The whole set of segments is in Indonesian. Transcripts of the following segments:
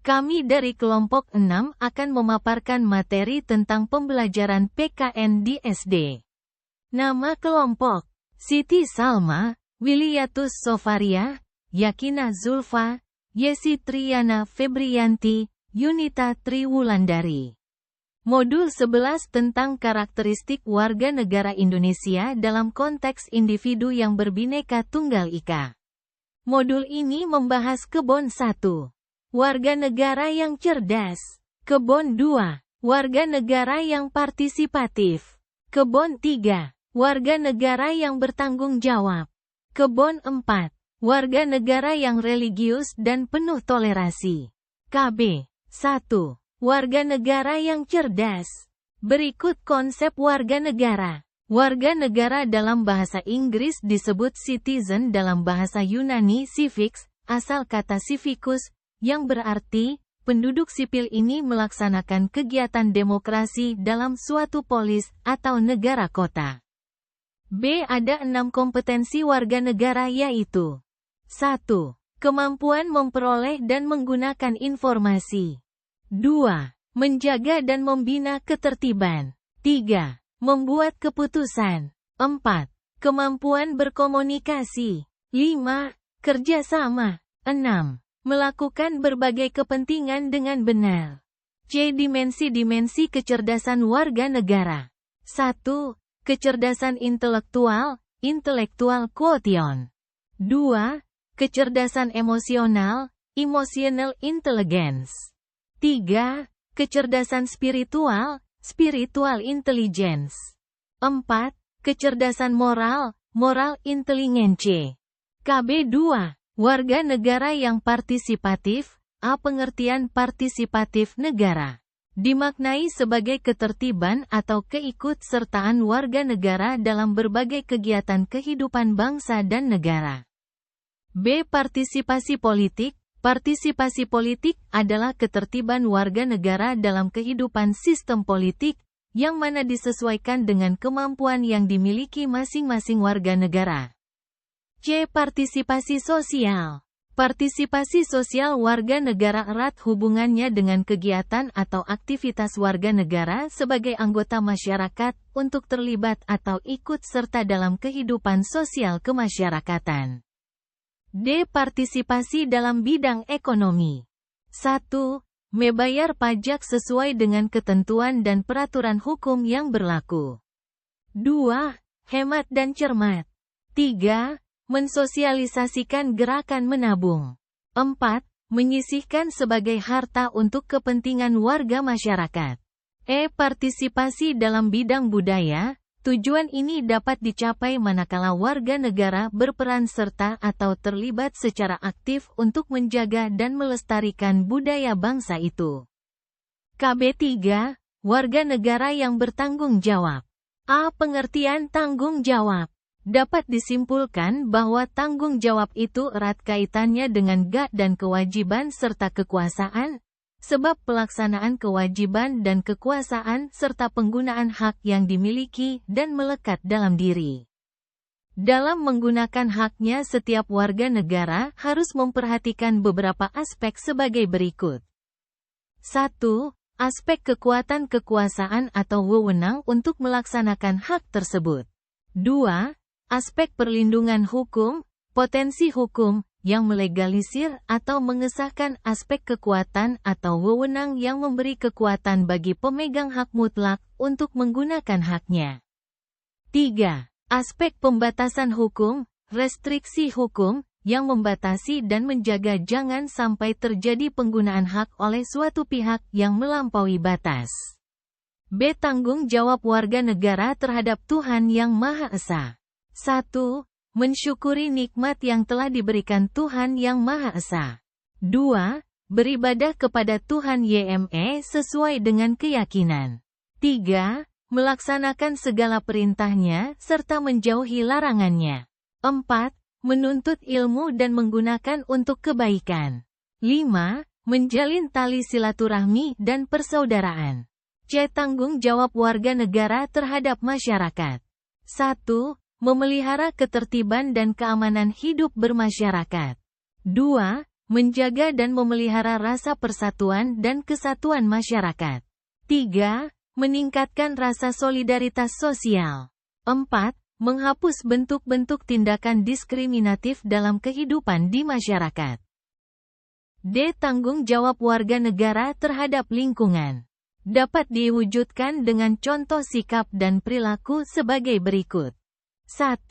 Kami dari kelompok 6 akan memaparkan materi tentang pembelajaran PKN di SD. Nama kelompok: Siti Salma, Wiliyatus Sofaria, Yakina Zulfa, Yesi Triana Febrianti, Yunita Triwulandari. Modul 11 tentang karakteristik warga negara Indonesia dalam konteks individu yang berbineka tunggal ika. Modul ini membahas kebon 1. Warga negara yang cerdas. Kebon 2. Warga negara yang partisipatif. Kebon 3. Warga negara yang bertanggung jawab. Kebon 4. Warga negara yang religius dan penuh toleransi. KB 1. Warga negara yang cerdas. Berikut konsep warga negara. Warga negara dalam bahasa Inggris disebut citizen, dalam bahasa Yunani civics, asal kata civicus, yang berarti, penduduk sipil ini melaksanakan kegiatan demokrasi dalam suatu polis atau negara kota. B. Ada 6 kompetensi warga negara, yaitu 1. Kemampuan memperoleh dan menggunakan informasi. 2. Menjaga dan membina ketertiban. 3. Membuat keputusan. 4. Kemampuan berkomunikasi. 5. Kerjasama. 6. Melakukan berbagai kepentingan dengan benar. C. Dimensi-dimensi kecerdasan warga negara. 1. Kecerdasan intelektual, intellectual quotient. 2. Kecerdasan emosional, emotional intelligence. 3. Kecerdasan spiritual, spiritual intelligence. 4. Kecerdasan moral, moral intelligence. KB 2. Warga negara yang partisipatif. A. Pengertian partisipatif negara dimaknai sebagai ketertiban atau keikut-sertaan warga negara dalam berbagai kegiatan kehidupan bangsa dan negara. B. Partisipasi politik. Partisipasi politik adalah ketertiban warga negara dalam kehidupan sistem politik, yang mana disesuaikan dengan kemampuan yang dimiliki masing-masing warga negara. C. Partisipasi sosial. Partisipasi sosial warga negara erat hubungannya dengan kegiatan atau aktivitas warga negara sebagai anggota masyarakat untuk terlibat atau ikut serta dalam kehidupan sosial kemasyarakatan. D. Partisipasi dalam bidang ekonomi. 1. Membayar pajak sesuai dengan ketentuan dan peraturan hukum yang berlaku. 2. Hemat dan cermat. 3. Mensosialisasikan gerakan menabung. 4. Menyisihkan sebagai harta untuk kepentingan warga masyarakat. E. Partisipasi dalam bidang budaya. Tujuan ini dapat dicapai manakala warga negara berperan serta atau terlibat secara aktif untuk menjaga dan melestarikan budaya bangsa itu. KB 3. Warga negara yang bertanggung jawab. A. Pengertian tanggung jawab. Dapat disimpulkan bahwa tanggung jawab itu erat kaitannya dengan hak dan kewajiban serta kekuasaan, sebab pelaksanaan kewajiban dan kekuasaan serta penggunaan hak yang dimiliki dan melekat dalam diri. Dalam menggunakan haknya, setiap warga negara harus memperhatikan beberapa aspek sebagai berikut. 1. Aspek kekuatan kekuasaan atau wewenang untuk melaksanakan hak tersebut. 2. Aspek perlindungan hukum, potensi hukum, yang melegalisir atau mengesahkan aspek kekuatan atau wewenang yang memberi kekuatan bagi pemegang hak mutlak untuk menggunakan haknya. 3. Aspek pembatasan hukum, restriksi hukum, yang membatasi dan menjaga jangan sampai terjadi penggunaan hak oleh suatu pihak yang melampaui batas. B. Tanggung jawab warga negara terhadap Tuhan Yang Maha Esa. 1. Mensyukuri nikmat yang telah diberikan Tuhan Yang Maha Esa. 2. Beribadah kepada Tuhan YME sesuai dengan keyakinan. 3. Melaksanakan segala perintahnya serta menjauhi larangannya. 4. Menuntut ilmu dan menggunakan untuk kebaikan. 5. Menjalin tali silaturahmi dan persaudaraan. C. Tanggung jawab warga negara terhadap masyarakat. 1. Memelihara ketertiban dan keamanan hidup bermasyarakat. 2. menjaga dan memelihara rasa persatuan dan kesatuan masyarakat. 3. Meningkatkan rasa solidaritas sosial. 4. Menghapus bentuk-bentuk tindakan diskriminatif dalam kehidupan di masyarakat. D. Tanggung jawab warga negara terhadap lingkungan dapat diwujudkan dengan contoh sikap dan perilaku sebagai berikut. 1.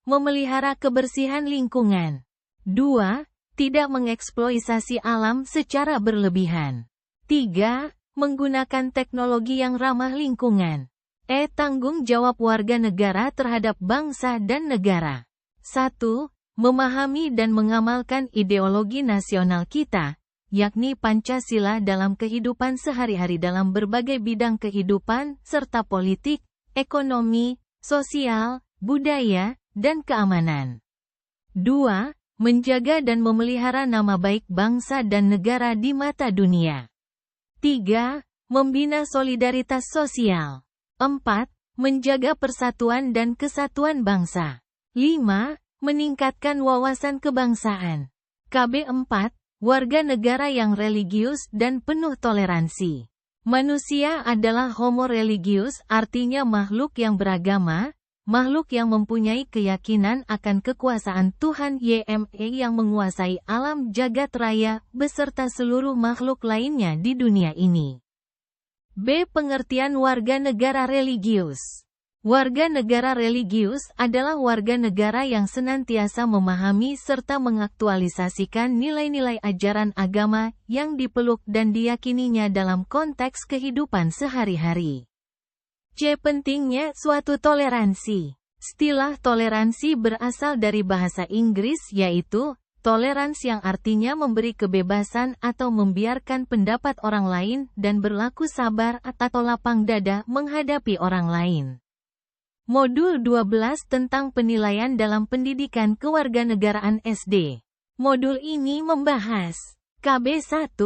Memelihara kebersihan lingkungan. 2. Tidak mengeksploitasi alam secara berlebihan. 3. Menggunakan teknologi yang ramah lingkungan. Tanggung jawab warga negara terhadap bangsa dan negara. 1. Memahami dan mengamalkan ideologi nasional kita, yakni Pancasila dalam kehidupan sehari-hari dalam berbagai bidang kehidupan, serta politik, ekonomi, sosial, budaya, dan keamanan. 2. Menjaga dan memelihara nama baik bangsa dan negara di mata dunia. 3. Membina solidaritas sosial. 4. Menjaga persatuan dan kesatuan bangsa. 5. Meningkatkan wawasan kebangsaan. KB 4. Warga negara yang religius dan penuh toleransi. Manusia adalah homo religius, artinya makhluk yang beragama, makhluk yang mempunyai keyakinan akan kekuasaan Tuhan YME yang menguasai alam jagat raya, beserta seluruh makhluk lainnya di dunia ini. B. Pengertian warga negara religius. Warga negara religius adalah warga negara yang senantiasa memahami serta mengaktualisasikan nilai-nilai ajaran agama yang dipeluk dan diyakininya dalam konteks kehidupan sehari-hari. C. Pentingnya suatu toleransi. Istilah toleransi berasal dari bahasa Inggris yaitu tolerans yang artinya memberi kebebasan atau membiarkan pendapat orang lain dan berlaku sabar atau lapang dada menghadapi orang lain. Modul 12 tentang penilaian dalam pendidikan kewarganegaraan SD. Modul ini membahas KB 1.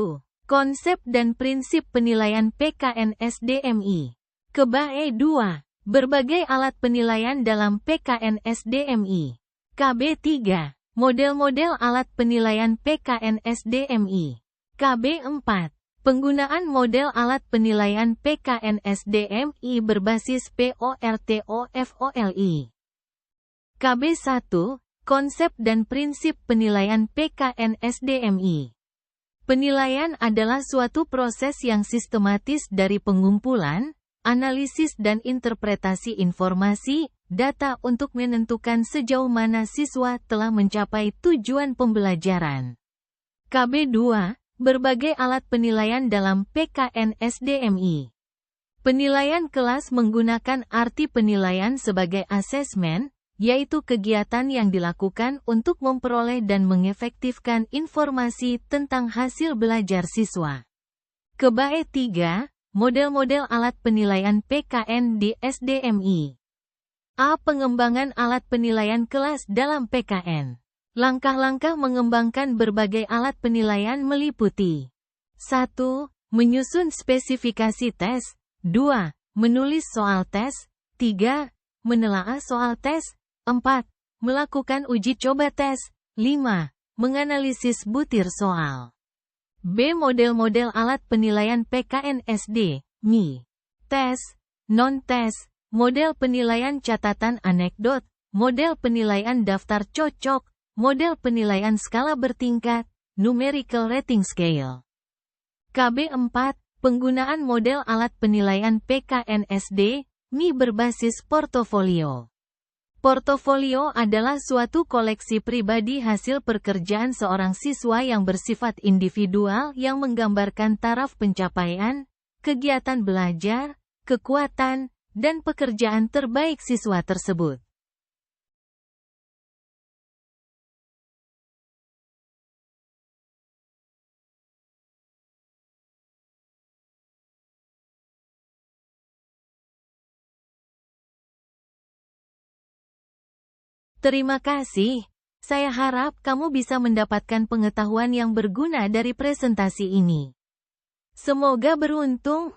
Konsep dan prinsip penilaian PKN-SDMI. KBE 2. Berbagai alat penilaian dalam PKN-SDMI. KB 3. Model-model alat penilaian PKN-SDMI. KB 4. Penggunaan model alat penilaian PKN-SDMI berbasis PORTOFOLI. KB 1. Konsep dan prinsip penilaian PKN-SDMI. Penilaian adalah suatu proses yang sistematis dari pengumpulan, analisis dan interpretasi informasi, data untuk menentukan sejauh mana siswa telah mencapai tujuan pembelajaran. KB 2. Berbagai alat penilaian dalam PKN-SDMI. Penilaian kelas menggunakan arti penilaian sebagai asesmen, yaitu kegiatan yang dilakukan untuk memperoleh dan mengefektifkan informasi tentang hasil belajar siswa. KBE 3. Model-model alat penilaian PKN di SDMI. A. Pengembangan alat penilaian kelas dalam PKN. Langkah-langkah mengembangkan berbagai alat penilaian meliputi 1. Menyusun spesifikasi tes. 2. Menulis soal tes. 3. Menelaah soal tes. 4. Melakukan uji coba tes. 5. Menganalisis butir soal. B. Model-model alat penilaian PKN-SD, MI. Tes, non-tes, model penilaian catatan anekdot, model penilaian daftar cocok, model penilaian skala bertingkat, numerical rating scale. KB 4. Penggunaan model alat penilaian PKN-SD, MI berbasis portofolio. Portofolio adalah suatu koleksi pribadi hasil pekerjaan seorang siswa yang bersifat individual yang menggambarkan taraf pencapaian, kegiatan belajar, kekuatan, dan pekerjaan terbaik siswa tersebut. Terima kasih. Saya harap kamu bisa mendapatkan pengetahuan yang berguna dari presentasi ini. Semoga beruntung.